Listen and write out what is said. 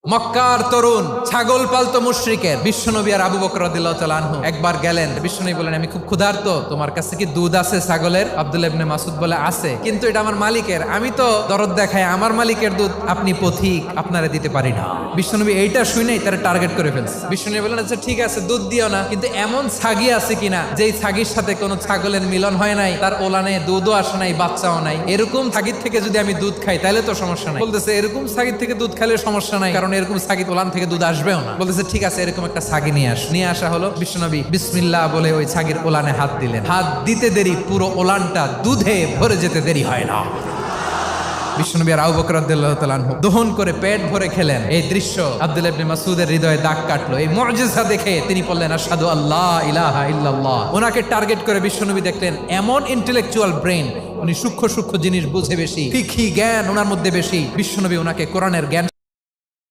মক্কার তরুণ ছাগল পালতো মুশরিকের বিশ্বনবী আর আবু বকর রাদিয়াল্লাহু তাআলা আনহু একবার গেলেন। বিশ্বনবী বলেন, আমি খুব ক্ষুধার্ত, তোমার কাছে কি দুধ আছে ছাগলের? আব্দুল্লাহ ইবনে মাসউদ বলে, আছে, কিন্তু এটা আমার মালিকের, আমি তো দরদ দেখাই আমার মালিকের দুধ আপনি পথিক, আপনারে দিতে পারি না। বিশ্বনবী এইটা শুনেই তারা টার্গেট করে ফেলছে। বিশ্বনবী বলেন, আচ্ছা ঠিক আছে, দুধ দিও না, কিন্তু এমন ছাগি আছে কিনা যেই ছাগির সাথে কোনো ছাগলের মিলন হয় নাই, তার ওলানে দুধও আসে নাই, বাচ্চাও নাই, এরকম ছাগির থেকে যদি আমি দুধ খাই তাহলে তো সমস্যা নাই। বলতেছে, এরকম ছাগির থেকে দুধ খাইলে সমস্যা নাই, কারণ এরকম ছাগি ওলান থেকে দুধ আসবেও না। বলতেছে, ঠিক আছে, এরকম একটা ছাগি নিয়ে আসা হলো। বিশ্বনবী বিসমিল্লাহ বলে ওই ছাগির ওলানে হাত দিলেন। হাত দিতে দেরি, পুরো ওলানটা দুধে ভরে যেতে দেরি হয় না। বিশ্বনবী আর আবু বকর রাদিয়াল্লাহু তাআলা আনহু দহন করে পেট ভরে খেলেন। এই দৃশ্য আব্দুল্লাহ ইবনে মাসউদের হৃদয়ে দাগ কাটলো। এই মুজিজা দেখে তিনি বললেন, আশহাদু আল্লা ইলাহা ইল্লাল্লাহ। ওনাকে টার্গেট করে বিশ্বনবী দেখলেন এমন ইন্টেলেকচুয়াল ব্রেন, উনি সূক্ষ্ম সূক্ষ্ম জিনিস বুঝে বেশি, ফিকহি জ্ঞান ওনার মধ্যে বেশি। বিশ্বনবী ওনাকে কোরআনের জ্ঞান